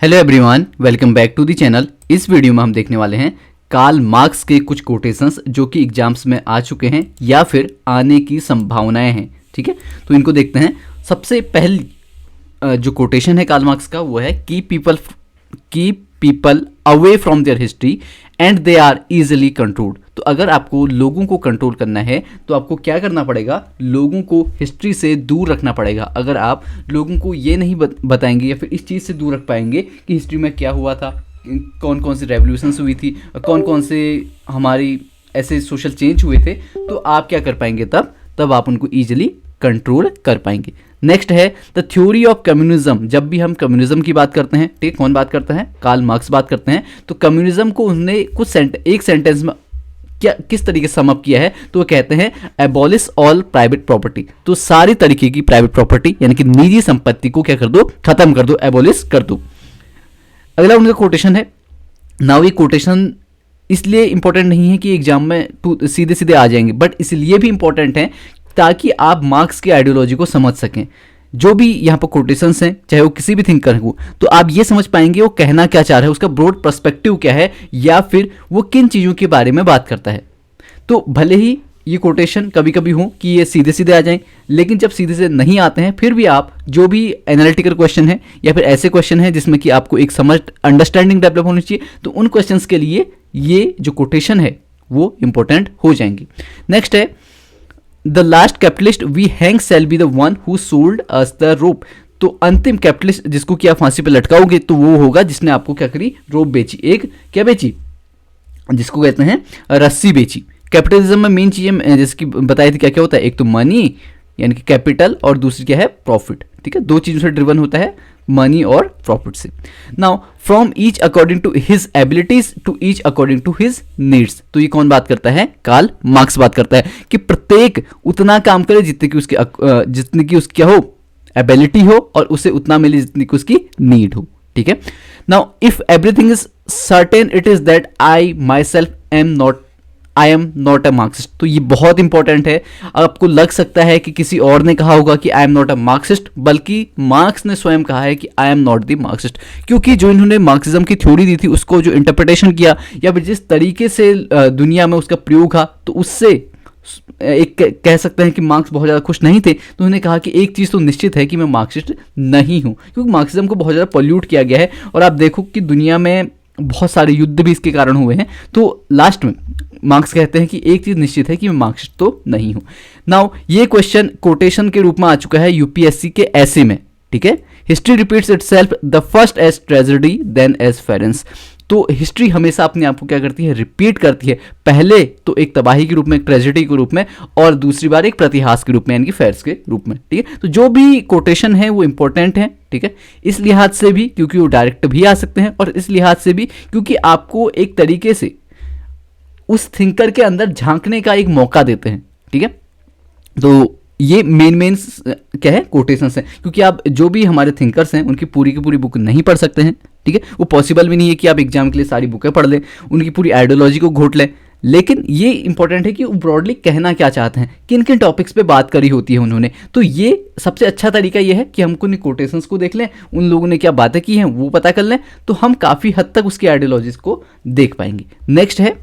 Hello everyone, welcome back to the channel. इस video में हम देखने वाले हैं कार्ल मार्क्स के कुछ कोटेशंस जो कि एग्जाम्स में आ चुके हैं या फिर आने की संभावनाएं हैं। ठीक है, तो इनको देखते हैं। सबसे पहली जो कोटेशन है कार्ल मार्क्स का वो है keep people away from their history and they are easily controlled. तो अगर आपको लोगों को कंट्रोल करना है तो आपको क्या करना पड़ेगा, लोगों को हिस्ट्री से दूर रखना पड़ेगा। अगर आप लोगों को ये नहीं बताएंगे या फिर इस चीज़ से दूर रख पाएंगे कि हिस्ट्री में क्या हुआ था, कौन कौन सी रेवोल्यूशंस हुई थी, कौन कौन से हमारी ऐसे सोशल चेंज हुए थे, तो आप क्या कर पाएंगे, तब आप उनको ईजिली कंट्रोल कर पाएंगे। नेक्स्ट है द थ्योरी ऑफ कम्युनिज्म। जब भी हम कम्युनिज्म की बात करते हैं, ठीक, कौन बात करते हैं, कार्ल मार्क्स बात करते हैं। तो कम्युनिज्म को उन्होंने एक सेंटेंस में किस तरीके से समअप किया है, तो वो कहते हैं एबॉलिश ऑल प्राइवेट प्रॉपर्टी। तो सारी तरीके की प्राइवेट प्रॉपर्टी यानी कि निजी संपत्ति को क्या कर दो, खत्म कर दो, एबॉलिश कर दो। अगला उनका कोटेशन है। नाउ ये कोटेशन इसलिए इंपॉर्टेंट नहीं है कि एग्जाम में सीधे सीधे आ जाएंगे, बट इसलिए भी इंपॉर्टेंट है ताकि आप मार्क्स की आइडियोलॉजी को समझ सकें। जो भी यहाँ पर कोटेशंस हैं, चाहे वो किसी भी थिंकर हो, तो आप ये समझ पाएंगे वो कहना क्या चाह रहा है, उसका ब्रॉड पर्सपेक्टिव क्या है, या फिर वो किन चीज़ों के बारे में बात करता है। तो भले ही ये कोटेशन कभी कभी हो कि ये सीधे सीधे आ जाएं, लेकिन जब सीधे से नहीं आते हैं फिर भी आप जो भी एनालिटिकल क्वेश्चन है या फिर ऐसे क्वेश्चन है जिसमें कि आपको एक समझ अंडरस्टैंडिंग डेवलप होनी चाहिए, तो उन क्वेश्चंस के लिए ये जो कोटेशन है वो इंपॉर्टेंट हो जाएंगी। नेक्स्ट है the last capitalist we hang shall be the one who sold us the rope. तो अंतिम कैपिटलिस्ट जिसको कि आप फांसी पर लटकाओगे तो वो होगा जिसने आपको क्या करी, रोप बेची, एक क्या बेची, जिसको कहते हैं रस्सी बेची। कैपिटलिज्म में मेन चीजें जैसे कि बताई थी क्या क्या होता है, एक तो मनी यानी कि कैपिटल, और दूसरी क्या है, प्रॉफिट। ठीक है, दो चीजों से ड्रिवन होता है, मनी और प्रॉफिट से। Now from each according to his abilities to each according to his needs. तो ये कौन बात करता है, कार्ल मार्क्स बात करता है कि प्रत्येक उतना काम करे जितने की उसकी क्या हो, एबिलिटी हो, और उसे उतना मिले जितनी की उसकी नीड हो। ठीक है, now if everything is certain it is that I my self I am not a Marxist. तो ये बहुत इंपॉर्टेंट है। आपको लग सकता है कि किसी और ने कहा होगा कि I am not a Marxist, बल्कि मार्क्स ने स्वयं कहा है कि I am not the Marxist, क्योंकि जो इन्होंने मार्क्सिज्म की थ्योरी दी थी उसको जो इंटरप्रिटेशन किया या फिर जिस तरीके से दुनिया में उसका प्रयोग था, तो उससे एक कह सकते हैं कि मार्क्स बहुत ज़्यादा खुश नहीं थे। तो उन्होंने कहा कि एक चीज़ तो निश्चित है कि मैं मार्क्सिस्ट नहीं हूँ, क्योंकि मार्क्सिज्म को बहुत ज़्यादा पॉल्यूट किया गया है और आप देखो कि दुनिया में बहुत सारे युद्ध भी इसके कारण हुए हैं। तो लास्ट में मार्क्स कहते हैं कि एक चीज़ निश्चित है कि मैं मार्क्सिस्ट तो नहीं हूँ। नाउ ये क्वेश्चन कोटेशन के रूप में आ चुका है यूपीएससी के ऐसे में। ठीक है, history repeats itself the first as tragedy then as farce. तो हिस्ट्री हमेशा अपने आप को क्या करती है, रिपीट करती है। पहले तो एक तबाही के रूप में, एक ट्रेजेडी के रूप में, और दूसरी बार एक प्रतिहास के रूप में यानी कि फेयर्स के रूप में। ठीक है, तो जो भी कोटेशन है वो इंपॉर्टेंट है। ठीक है, इस लिहाज से भी क्योंकि वो डायरेक्ट भी आ सकते हैं, और इस लिहाज से भी क्योंकि आपको एक तरीके से उस थिंकर के अंदर झांकने का एक मौका देते हैं। ठीक है, तो ये मेन क्या है, कोटेशंस हैं, क्योंकि आप जो भी हमारे थिंकर्स हैं उनकी पूरी की पूरी बुक नहीं पढ़ सकते हैं। ठीक है, वो पॉसिबल भी नहीं है कि आप एग्जाम के लिए सारी बुकें पढ़ लें, उनकी पूरी आइडियोलॉजी को घोट लें, लेकिन ये इंपॉर्टेंट है कि वो ब्रॉडली कहना क्या चाहते हैं, किन किन टॉपिक्स पे बात करी होती है उन्होंने। तो ये सबसे अच्छा तरीका ये है कि हमको उन कोटेशंस को देख लें, उन लोगों ने क्या बातें की हैं वो पता कर लें, तो हम काफ़ी हद तक उसकी आइडियोलॉजीज को देख पाएंगे। नेक्स्ट है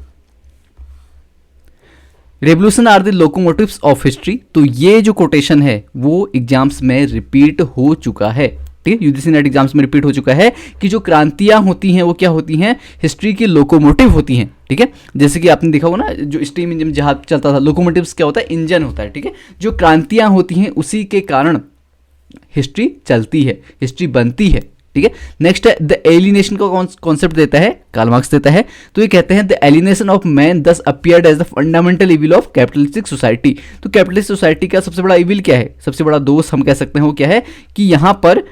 revolution are the locomotives of history. तो ये जो कोटेशन है वो एग्जाम्स में रिपीट हो चुका है। ठीक है, यूजीसी नेट एग्जाम्स में रिपीट हो चुका है कि जो क्रांतियां होती हैं वो क्या होती हैं, हिस्ट्री की लोकोमोटिव होती हैं। ठीक है, जैसे कि आपने देखा होगा ना, जो स्टीम इंजन जहाज चलता था, लोकोमोटिव्स क्या होता है, इंजन होता है। ठीक है, जो क्रांतियां होती हैं उसी के कारण हिस्ट्री चलती है, हिस्ट्री बनती है। ठीक है, नेक्स्ट है द एलिनेशन का कॉन्सेप्ट देता है, कार्ल मार्क्स देता है। तो ये कहते हैं the alienation of man thus appeared as the fundamental evil of capitalistic society. तो कैपिटलिस्ट सोसाइटी का सबसे बड़ा इविल क्या है, सबसे बड़ा दोष हम कह सकते हैं वो क्या है कि यहाँ पर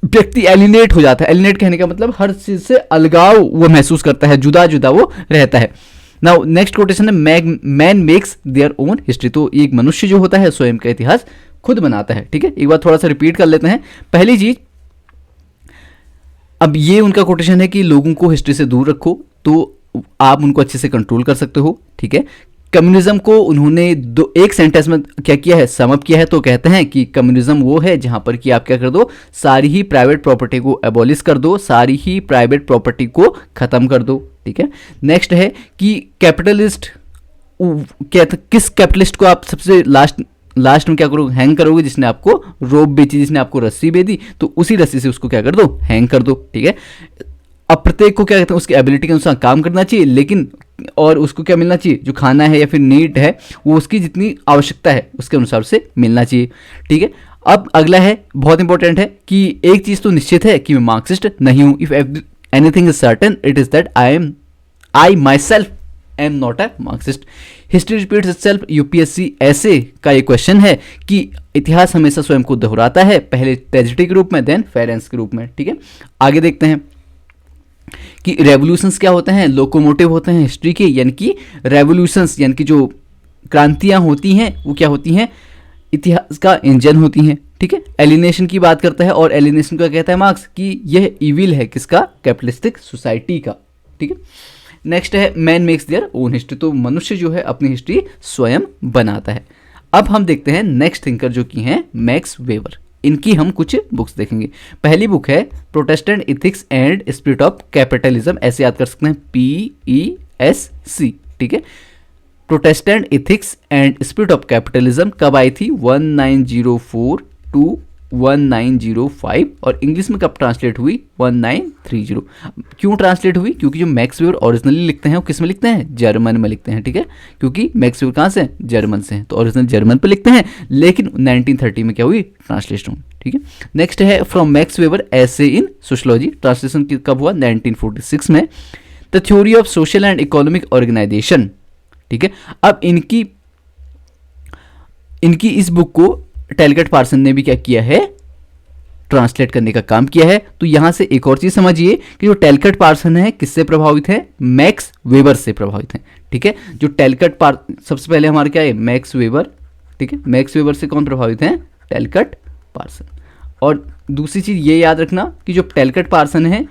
व्यक्ति एलिनेट हो जाता है। एलिनेट कहने का मतलब हर चीज से अलगाव वो महसूस करता है, जुदा जुदा वो रहता है। नाउ नेक्स्ट कोटेशन है man makes their own history. तो एक मनुष्य जो होता है स्वयं का इतिहास खुद बनाता है। ठीक है, एक बार थोड़ा सा रिपीट कर लेते हैं। पहली चीज, अब ये उनका कोटेशन है कि लोगों को हिस्ट्री से दूर रखो तो आप उनको अच्छे से कंट्रोल कर सकते हो। ठीक है, कम्युनिज्म को उन्होंने एक सेंटेंस में क्या किया है, समअप किया है। तो कहते हैं कि कम्युनिज्म वो है जहां पर कि आप क्या कर दो, सारी ही प्राइवेट प्रॉपर्टी को एबॉलिश कर दो, सारी ही प्राइवेट प्रॉपर्टी को खत्म कर दो। ठीक है, नेक्स्ट है कि कैपिटलिस्ट, क्या किस कैपिटलिस्ट को आप सबसे लास्ट में क्या करोगे, हैंग करोगे, जिसने आपको रोप बेची, जिसने आपको रस्सी बेची, तो उसी रस्सी से उसको क्या कर दो, हैंग कर दो। ठीक है, अब प्रत्येक को क्या कहते हैं, उसकी एबिलिटी के अनुसार काम करना चाहिए, लेकिन और उसको क्या मिलना चाहिए, जो खाना है या फिर नीड है वो उसकी जितनी आवश्यकता है उसके अनुसार से मिलना चाहिए। ठीक है, अब अगला है, बहुत इंपॉर्टेंट है कि एक चीज़ तो निश्चित है कि मैं मार्क्सिस्ट नहीं हूँ। If anything is certain it is that I my self am not a Marxist. History repeats itself, UPSC ऐसे का ये क्वेश्चन है कि इतिहास हमेशा स्वयं को दोहराता है, पहले ट्रेजेडी के रूप में, देन फेरेंस के रूप में। ठीक है, आगे देखते हैं कि रेवोल्यूशंस क्या होते हैं, लोकोमोटिव होते हैं हिस्ट्री के, यानी कि रेवोल्यूशंस यानी कि जो क्रांतियां होती हैं वो क्या होती हैं, इतिहास का इंजन होती हैं। ठीक है, एलिनेशन की बात करता है, और एलिनेशन का कहता है मार्क्स कि यह इविल है किसका, कैपिटलिस्टिक सोसाइटी का। ठीक है, नेक्स्ट है man makes their own history, तो मनुष्य जो है अपनी हिस्ट्री स्वयं बनाता है। अब हम देखते हैं नेक्स्ट थिंकर जो कि हैं मैक्स वेबर, इनकी हम कुछ बुक्स देखेंगे। पहली बुक है Protestant ethics and spirit of capitalism, ऐसे याद कर सकते हैं PESC। ठीक है, Protestant ethics and spirit of capitalism कब आई थी, 1904 टू 1905, और इंग्लिश में कब ट्रांसलेट हुई, 1930। क्यों ट्रांसलेट हुई, क्योंकि जो मैक्स वेबर ओरिजिनली लिखते हैं वो किस में लिखते हैं, जर्मन में लिखते हैं। ठीक है, क्योंकि मैक्स वेबर कहाँ से हैं, जर्मन से हैं, तो ओरिजिनल जर्मन पे लिखते हैं, लेकिन 1930 में क्या हुई, ट्रांसलेशन। ठीक है, नेक्स्ट है from Max Weber essays in sociology, translation कब हुआ, 1946 में। The theory of social and economic organisation. ठीक है, अब इनकी इस बुक को टैलकट पार्सन ने भी क्या किया है, ट्रांसलेट करने का काम किया है। तो यहां से एक और चीज समझिए कि जो टैलकट पार्सन है किससे प्रभावित है, मैक्स वेबर से प्रभावित है। ठीक है, जो सबसे पहले हमारा क्या है, मैक्स वेबर। ठीक है, मैक्स वेबर से कौन प्रभावित है, टैलकट पार्सन। और दूसरी चीज ये याद रखना कि जो टैलकट पार्सन है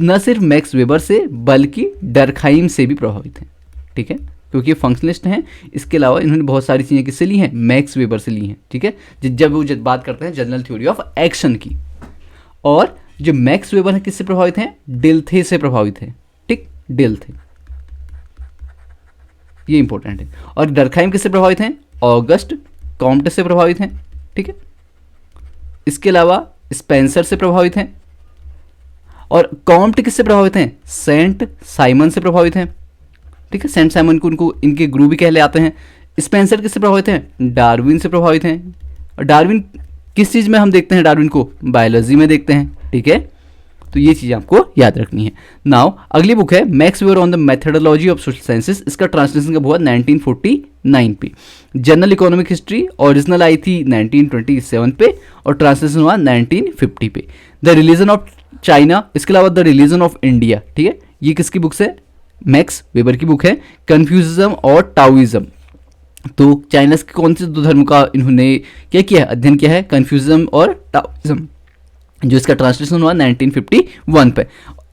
न सिर्फ मैक्स वेबर से बल्कि डर्कहाइम से भी प्रभावित है। ठीक है, क्योंकि फंक्शनलिस्ट हैं, इसके अलावा इन्होंने बहुत सारी चीज़ें किससे ली हैं, मैक्स वेबर से ली हैं। ठीक है, जब वो बात करते हैं जनरल थ्योरी ऑफ एक्शन की, और जो मैक्स वेबर है किससे प्रभावित हैं, डिल्थे से प्रभावित है। ठीक, डिल्थे, ये इंपॉर्टेंट है। और डर्कहाइम किससे प्रभावित हैं, ऑगस्ट कॉम्टे से प्रभावित हैं। ठीक है, इसके अलावा स्पेंसर से प्रभावित हैं, और कॉम्ट किससे प्रभावित हैं, सेंट साइमन से प्रभावित हैं। ठीक है, सेंट साइमन को उनको इनके गुरु भी कहले आते हैं। स्पेंसर किससे प्रभावित हैं, डार्विन से प्रभावित हैं। और डार्विन किस चीज़ में हम देखते हैं, डार्विन को बायोलॉजी में देखते हैं। ठीक है, तो ये चीज़ आपको याद रखनी है। नाउ अगली बुक है Max weber on the methodology of social sciences, इसका ट्रांसलेशन कब हुआ, 1949 पे। General economic history original I थी 1927 पे, और ट्रांसलेशन हुआ 1950 पे। द रिलीजन ऑफ चाइना, इसके अलावा द रिलीजन ऑफ इंडिया। ठीक है, ये किसकी बुक्स है, मैक्स वेबर की बुक है। कन्फ्यूजम और टाओइज्म, तो चाइना के कौन से दो धर्म का इन्होंने क्या किया है, अध्ययन किया है, कन्फ्यूजम और टाओइज्म, जो इसका ट्रांसलेशन हुआ 1951 पे।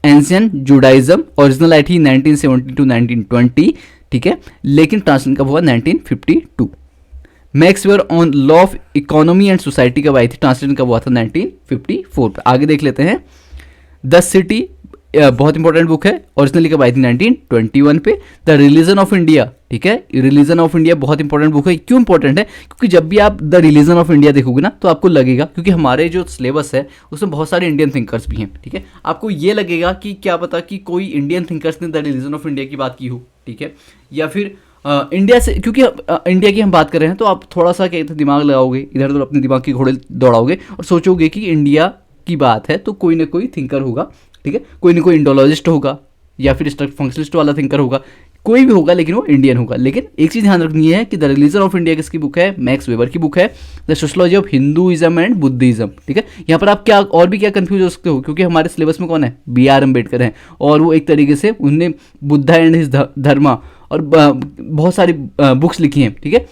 एंशियंट जुडाइज्म ओरिजिनल आई थी 1970 टू 1920। ठीक है, लेकिन ट्रांसलेशन कब हुआ, 1952। Max weber on law of economy and society कब आई थी, ट्रांसलेशन कब हुआ था, 1954 पे। आगे देख लेते हैं द सिटी, बहुत इंपॉर्टेंट बुक है, ओरिजिनली कब आई थी, 1921 पे। द रिलीजन ऑफ इंडिया, ठीक है, रिलीजन ऑफ इंडिया बहुत इंपॉर्टेंट बुक है। क्यों इंपॉर्टेंट है, क्योंकि जब भी आप द रिलीजन ऑफ इंडिया देखोगे ना तो आपको लगेगा, क्योंकि हमारे जो सिलेबस है उसमें बहुत सारे इंडियन थिंकर्स भी हैं। ठीक है, आपको ये लगेगा कि क्या पता कि कोई इंडियन थिंकर्स ने द रिलीजन ऑफ इंडिया की बात की हो। ठीक है, या फिर इंडिया से, क्योंकि इंडिया की हम बात कर रहे हैं तो आप थोड़ा सा क्या दिमाग लगाओगे, इधर उधर अपने दिमाग के घोड़े दौड़ाओगे और सोचोगे कि इंडिया की बात है तो कोई ना कोई थिंकर होगा। ठीक है, कोई ना कोई इंडोलॉजिस्ट होगा या फिर फंक्शनलिस्ट वाला थिंकर होगा, कोई भी होगा, लेकिन वो इंडियन होगा। लेकिन एक चीज़ ध्यान रखनी है कि द रिलीजन ऑफ इंडिया किसकी बुक है, मैक्स वेबर की बुक है। The sociology of Hinduism and Buddhism. ठीक है, यहाँ पर आप क्या और भी क्या कंफ्यूज हो सकते हो, क्योंकि हमारे सिलेबस में कौन है, BR अम्बेडकर हैं, और वो एक तरीके से उनने बुद्धा एंड हिज धर्मा और बहुत सारी बुक्स लिखी हैं। ठीक है,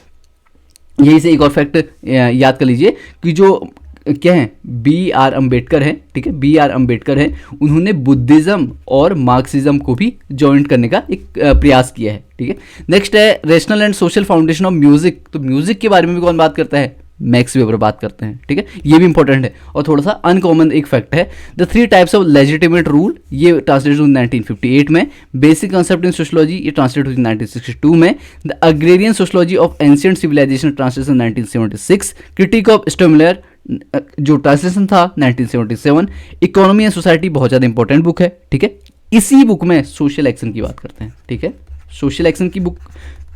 यही से एक और फैक्ट याद कर लीजिए कि जो क्या है, बी आर अम्बेडकर है, ठीक है, बी आर अम्बेडकर है, उन्होंने बुद्धिज़्म और मार्क्सिज्म को भी जॉइंट करने का एक प्रयास किया है, ठीक है। नेक्स्ट है rational and social foundation of music. तो म्यूजिक के बारे में भी कौन बात करता है, मैक्स वेबर बात करते हैं, ठीक है, ये भी इंपॉर्टेंट है। और थोड़ा सा अनकॉमन एक फैक्ट है, the 3 types of legitimate rule, ये ट्रांसलेट हुई 1958 में। बेसिक कंसेप्ट इन सोशलॉजी, ये ट्रांसलेट हुई 1962 में। The agrarian sociology of ancient civilization, translation 1976। Critic of Stammler, जो ट्रांसलेशन था 1977। इकोनॉमी एंड सोसाइटी बहुत ज़्यादा इंपॉर्टेंट बुक है, ठीक है। इसी बुक में सोशल एक्शन की बात करते हैं, ठीक है। सोशल एक्शन की बुक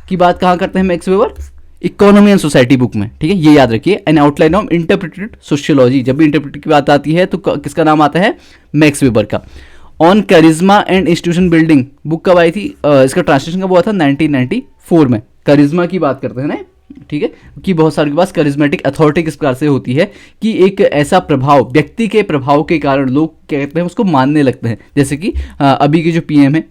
की बात कहाँ करते हैं max weber, economy and society book में, ठीक है, ये याद रखिए। N outline of interpreted sociology, जब भी इंटरप्रेटेड की बात आती है तो किसका नाम आता है, मैक्स वेबर का। On charisma and institution building book कब आई थी, इसका ट्रांसलेशन कब हुआ था, 1994 में। करिश्मा की बात करते हैं ना, ठीक है, कि बहुत सारे के पास करिश्मेटिक अथॉरिटी किस प्रकार से होती है कि एक ऐसा प्रभाव, व्यक्ति के प्रभाव के कारण लोग क्या कहते हैं उसको मानने लगते हैं। जैसे कि अभी के जो पीएम है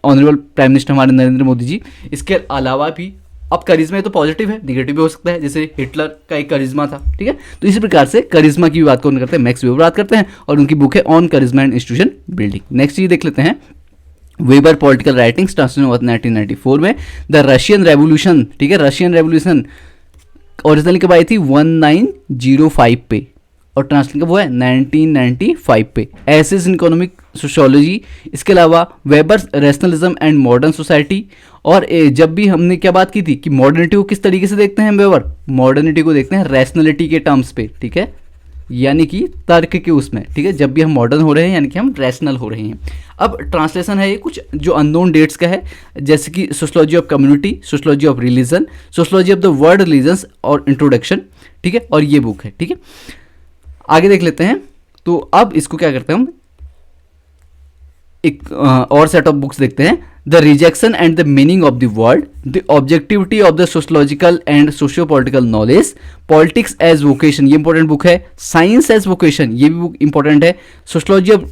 ऑनरेबल प्राइम मिनिस्टर हमारे नरेंद्र मोदी जी, इसके अलावा भी अब करिश्मा तो पॉजिटिव है, नेगेटिव भी हो सकता है, जैसे हिटलर का एक करिश्मा था, ठीक है। तो इसी प्रकार से करिश्मा की भी बात कौन करते हैं, मैक्स वेबर बात करते हैं, और उनकी बुक है on charisma and institution building. Next ये देख लेते हैं, वेबर पॉलिटिकल राइटिंग्स, ट्रांसलेशन हुआ 1994 में। द रशियन रेवोल्यूशन, ठीक है, रशियन रेवोल्यूशन ओरिजिनल कब आई थी, 1905 पे, और ट्रांसलेशन कब हुआ है, 1995 पे। एसेस इन इकोनॉमिक सोशियोलॉजी, इसके अलावा Weber's rationalism and modern society. और जब भी हमने क्या बात की थी कि मॉडर्निटी को किस तरीके से देखते हैं वेबर, मॉडर्निटी को देखते हैं रैशनलिटी के टर्म्स पे, ठीक है, यानी कि तर्क के उसमें, ठीक है। जब भी हम मॉडर्न हो रहे हैं यानी कि हम रैशनल हो रहे हैं। अब ट्रांसलेशन है ये कुछ जो अननोन डेट्स का है, जैसे कि sociology of community, sociology of religion, sociology of the world religions और इंट्रोडक्शन, ठीक है, और ये बुक है, ठीक है। आगे देख लेते हैं, तो अब इसको क्या करते हैं हम, एक और सेट ऑफ बुक्स देखते हैं। The rejection and the meaning of the world, the objectivity of the sociological and socio political knowledge, politics as vocation, ये इंपॉर्टेंट बुक है। साइंस एज वोकेशन, ये भी बुक इंपॉर्टेंट है। Sociology of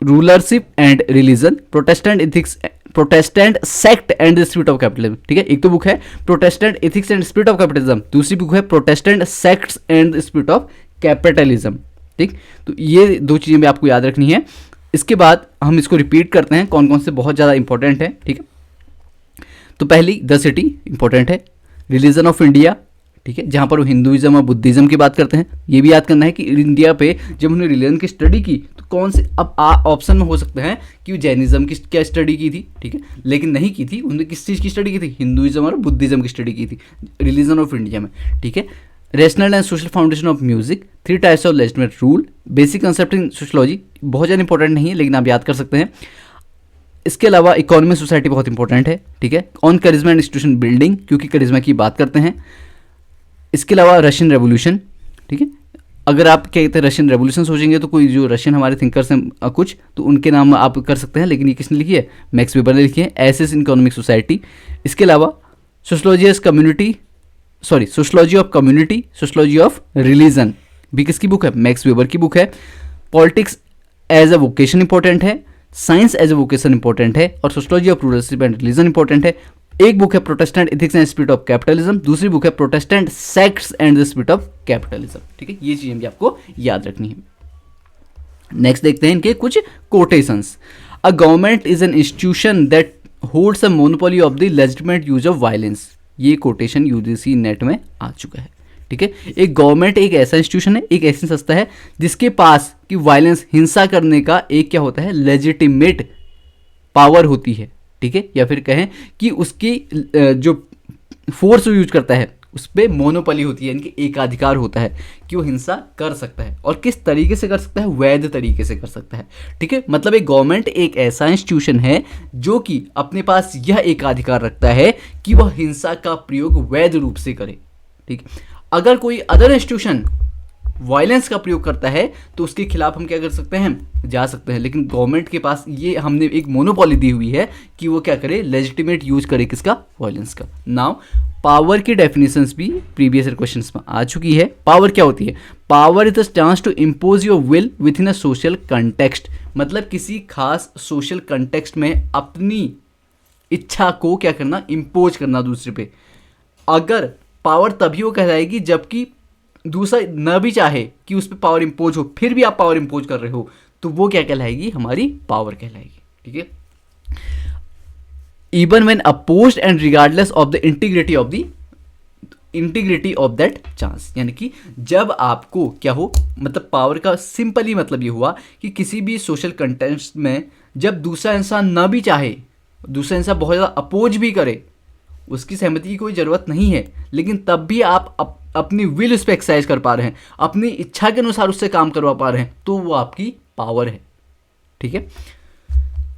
rulership and religion, Protestant ethics, Protestant sect and the spirit of capitalism, ठीक है। एक तो book है Protestant ethics and spirit of capitalism, दूसरी बुक है Protestant sects and the spirit of capitalism, ठीक। तो ये दो चीज़ें भी आपको याद रखनी है। इसके बाद हम इसको रिपीट करते हैं कौन कौन से बहुत ज़्यादा इंपॉर्टेंट है, ठीक है। तो पहली द सिटी इंपॉर्टेंट है, रिलीजन ऑफ इंडिया, ठीक है, जहाँ पर वो हिंदुइज्म और बुद्धिज्म की बात करते हैं। ये भी याद करना है कि इंडिया पे जब उन्होंने रिलीजन की स्टडी की तो कौन से, अब ऑप्शन में हो सकते हैं कि वो जैनिज्म की क्या स्टडी की थी, ठीक है, लेकिन नहीं की थी, उन्होंने किस चीज़ की स्टडी की थी, हिंदुइज्म और बुद्धिज्म की स्टडी की थी रिलीजन ऑफ इंडिया में, ठीक है। Rational and social foundation of music, 3 types of legitimate rule, basic concept in sociology, बहुत ज़्यादा इंपॉर्टेंट नहीं है लेकिन आप याद कर सकते हैं। इसके अलावा इकोनॉमी सोसाइटी बहुत इंपॉर्टेंट है, ठीक है। On charisma and institution building, क्योंकि करिश्मा की बात करते हैं। इसके अलावा रशियन रेवोल्यूशन, ठीक है। अगर आप क्या कहते हैं रशियन रेवोल्यूशन सोचेंगे तो कोई जो रशियन हमारे थिंकर्स हैं कुछ, तो उनके नाम आप कर सकते हैं, लेकिन ये किसने लिखी है, मैक्स वेबर ने लिखी है। एसेस इन इकोनॉमिक सोसाइटी, इसके अलावा sociology as community, sorry sociology of community, sociology of religion भी किसकी बुक है, मैक्स वेबर की बुक है। Politics as a vocation important है, science as a vocation important है, और sociology of rulership and religion important है। एक बुक है Protestant ethics and spirit of capitalism, दूसरी बुक है Protestant sects and the spirit of capitalism, ठीक है। ये चीजें भी आपको याद रखनी है। नेक्स्ट देखते हैं इनके कुछ quotations. A government is an institution that holds a monopoly of the legitimate use of violence, ये कोटेशन यूजीसी नेट में आ चुका है, ठीक है। एक गवर्नमेंट एक ऐसा इंस्टीट्यूशन है, एक ऐसी संस्था है जिसके पास कि वायलेंस, हिंसा करने का एक क्या होता है, लेजिटिमेट पावर होती है, ठीक है, या फिर कहें कि उसकी जो फोर्स यूज करता है उस पर मोनोपोली होती है, यानी कि एकाधिकार होता है कि वो हिंसा कर सकता है, और किस तरीके से कर सकता है, वैध तरीके से कर सकता है, ठीक है। मतलब एक गवर्नमेंट एक ऐसा इंस्टीट्यूशन है जो कि अपने पास यह एकाधिकार रखता है कि वह हिंसा का प्रयोग वैध रूप से करे, ठीक। अगर कोई अदर इंस्टीट्यूशन वायलेंस का प्रयोग करता है तो उसके खिलाफ हम क्या कर सकते हैं, जा सकते हैं, लेकिन गवर्नमेंट के पास ये हमने एक मोनोपोली दी हुई है कि वो क्या करे, लेजिटिमेट यूज करे किसका, वायलेंस का। नाउ पावर की डेफिनेशंस भी प्रीवियस क्वेश्चंस में आ चुकी है। पावर क्या होती है, power is the chance to impose your will within a social context, मतलब किसी खास सोशल कंटेक्स्ट में अपनी इच्छा को क्या करना, इम्पोज करना दूसरे पे। अगर पावर तभी वो कहलाएगी जबकि दूसरा न भी चाहे कि उस पर पावर इम्पोज हो, फिर भी आप पावर इम्पोज कर रहे हो, तो वो क्या कहलाएगी, हमारी पावर कहलाएगी। ठीक है, even when opposed and regardless of the integrity of that chance, यानी कि जब आपको क्या हो, मतलब पावर का सिंपली मतलब ये हुआ कि किसी भी सोशल कंटेंट्स में जब दूसरा इंसान ना भी चाहे, दूसरा इंसान बहुत ज़्यादा अपोज भी करे, उसकी सहमति की कोई ज़रूरत नहीं है, लेकिन तब भी आप अपनी विल उस पर एक्सरसाइज कर पा रहे हैं, अपनी इच्छा के अनुसार उससे काम करवा पा रहे हैं, तो वो आपकी पावर है। ठीक है,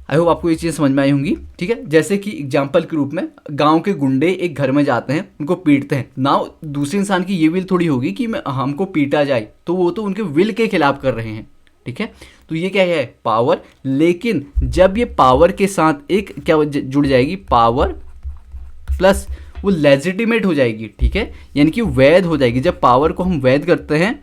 आई होप आपको ये चीज़ समझ में आई होंगी। ठीक है, जैसे कि एग्जाम्पल के रूप में गांव के गुंडे एक घर में जाते हैं, उनको पीटते हैं ना, दूसरे इंसान की ये विल थोड़ी होगी कि मैं हमको पीटा जाए, तो वो तो उनके विल के खिलाफ कर रहे हैं। ठीक है, तो ये क्या है, पावर। लेकिन जब ये पावर के साथ एक क्या जुड़ जाएगी, पावर प्लस वो लेजिटिमेट हो जाएगी। ठीक है, यानी कि वैध हो जाएगी। जब पावर को हम वैध करते हैं,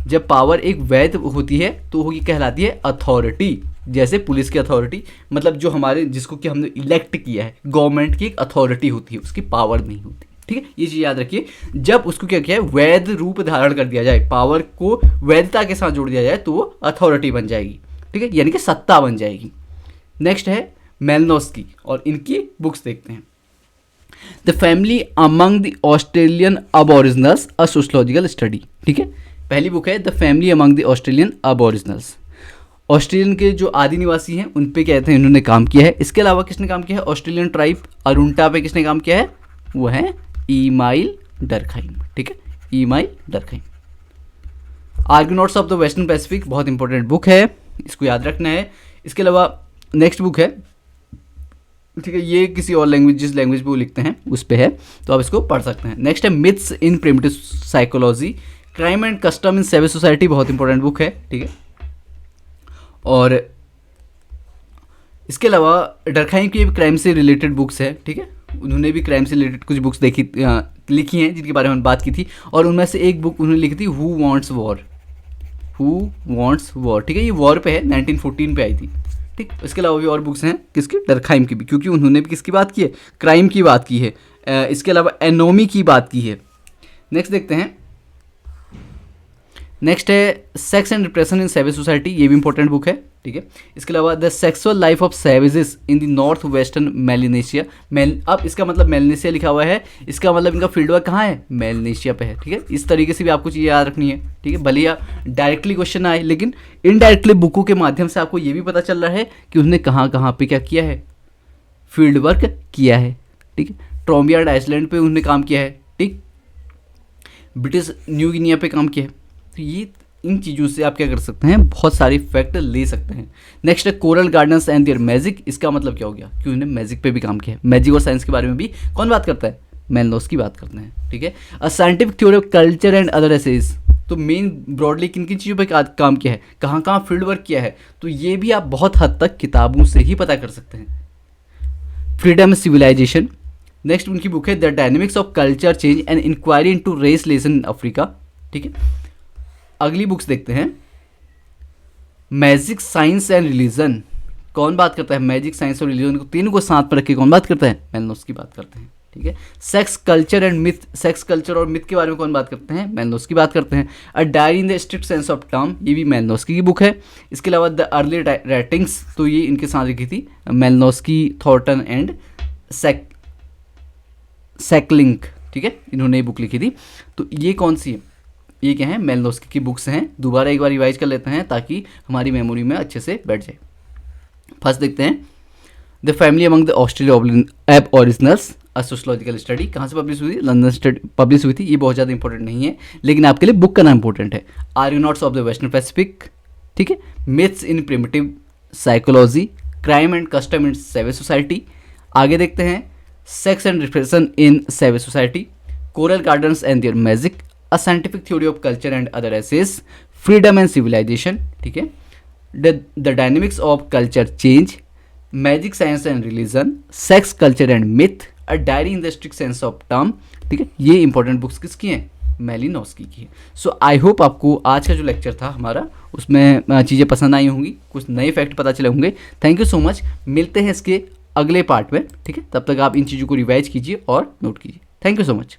जब पावर एक वैध होती है तो वो कहलाती है अथॉरिटी। जैसे पुलिस की अथॉरिटी, मतलब जो हमारे जिसको कि हमने इलेक्ट किया है, गवर्नमेंट की एक अथॉरिटी होती है, उसकी पावर नहीं होती। ठीक है, ये चीज़ याद रखिए। जब उसको क्या किया है, वैध रूप धारण कर दिया जाए, पावर को वैधता के साथ जोड़ दिया जाए, तो वो अथॉरिटी बन जाएगी। ठीक है, यानी कि सत्ता बन जाएगी। नेक्स्ट है मेलनोस्की, और इनकी बुक्स देखते हैं। The family among the Australian aboriginals, a sociological study. ठीक है, पहली बुक है the family among the Australian aboriginals. Australian के जो आदि निवासी हैं उन पे कहते हैं इन्होंने काम किया है। इसके अलावा किसने काम किया है, ऑस्ट्रेलियन ट्राइब अरुंटा पे किसने काम किया है, वो है ईमाइल डर्कहाइम। ठीक है, Emile Durkheim. Argonauts of the Western Pacific, बहुत इंपॉर्टेंट बुक है, इसको याद रखना है। इसके अलावा नेक्स्ट बुक है, ठीक है, ये किसी और लैंग्वेज, जिस लैंग्वेज पे वो लिखते हैं उस पे है, तो आप इसको पढ़ सकते हैं। नेक्स्ट है myths in primitive psychology, crime and custom in savage society, बहुत इंपॉर्टेंट बुक है। ठीक है, और इसके अलावा डर्कहाइम की क्राइम से रिलेटेड बुक्स है। ठीक है, उन्होंने भी क्राइम से रिलेटेड कुछ बुक्स लिखी हैं जिनके बारे में बात की थी, और उनमें से एक बुक उन्होंने लिखी थी who wants war, who wants war. ठीक है, ये वॉर पे है, 1914 पे आई थी। ठीक, इसके अलावा भी और बुक्स हैं किसकी, डर्कहाइम की भी, क्योंकि उन्होंने भी किसकी बात की है, क्राइम की बात की है। इसके अलावा एनोमी की बात की है। नेक्स्ट देखते हैं, नेक्स्ट है sex and repression in savage society, ये भी इंपॉर्टेंट बुक है। ठीक है, इसके अलावा the sexual life of savages in the north western Melanesia. अब इसका मतलब मेलिनेशिया लिखा हुआ है, इसका मतलब इनका फील्ड वर्क कहाँ है, मेलिनेशिया पे है। ठीक है, इस तरीके से भी आपको चीज़ें याद रखनी है। ठीक है, भले ही डायरेक्टली क्वेश्चन आए, लेकिन इनडायरेक्टली बुकों के माध्यम से आपको ये भी पता चल रहा है कि उन्होंने कहाँ कहाँ पे क्या किया है, फील्ड वर्क किया है। ठीक है, ट्रोम्बियार्ड आइसलैंड पे उन्होंने काम किया है। ठीक, ब्रिटिश न्यू गिनिया पे काम किया है। तो ये इन चीज़ों से आप क्या कर सकते हैं, बहुत सारे फैक्ट ले सकते हैं। नेक्स्ट है coral gardens and their magic, इसका मतलब क्या हो गया कि उन्होंने मैजिक पे भी काम किया है। मैजिक और साइंस के बारे में भी कौन बात करता है, मेलनोस्की बात करते हैं। ठीक है, a scientific theory of culture and other essays, तो मेन ब्रॉडली किन किन चीज़ों पर काम किया है, कहाँ कहाँ फील्ड वर्क किया है, तो ये भी आप बहुत हद तक किताबों से ही पता कर सकते हैं। फ्रीडम सिविलाइजेशन, नेक्स्ट उनकी बुक है the dynamics of culture change and inquiry into race relation in Africa. ठीक है, अगली बुक्स देखते हैं, मैजिक साइंस एंड रिलीजन, कौन बात करता है, मैजिक साइंस और रिलीजन को तीनों को साथ पर रख के कौन बात करता है, मेलनोस्की बात करते हैं। ठीक है, sex culture and myth, sex culture और मिथ के बारे में कौन बात करते हैं, मेलनोस्की बात करते हैं। अ diary in the strict sense of term, ये भी मेलनोस्की की बुक है। इसके अलावा द अर्ली राइटिंग्स, तो ये इनके साथ लिखी थी मेलनोस्की, थॉर्टन एंड सैकलिंक। ठीक है, इन्होंने ये बुक लिखी थी। तो ये कौन सी है, ये क्या है, मेलनोस्की की बुक्स हैं। दोबारा एक बार रिवाइज कर लेते हैं ताकि हमारी मेमोरी में अच्छे से बैठ जाए। फर्स्ट देखते हैं the family among the Australian aboriginals, a sociological study, कहाँ से पब्लिश हुई थी, लंदन स्टडी पब्लिश हुई थी। ये बहुत ज़्यादा इंपॉर्टेंट नहीं है, लेकिन आपके लिए बुक का नाम इंपॉर्टेंट है। Argonauts of the Western Pacific, ठीक है, myths in primitive psychology, crime and custom in savage society. आगे देखते हैं sex and repression in savage society, coral gardens and their magic, a scientific theory of culture and other essays, freedom and civilisation. ठीक है, the dynamics of culture change, magic science and religion, sex culture and myth, a diary in the strict sense of term. ठीक है, ये important books किसकी हैं, Malinowski की है। सो I hope आपको आज का जो लेक्चर था हमारा उसमें चीज़ें पसंद आई होंगी, कुछ नए फैक्ट पता चले होंगे। थैंक यू सो मच, मिलते हैं इसके अगले पार्ट में। ठीक है, तब तक आप इन चीज़ों को रिवाइज कीजिए और नोट कीजिए। Thank you so much.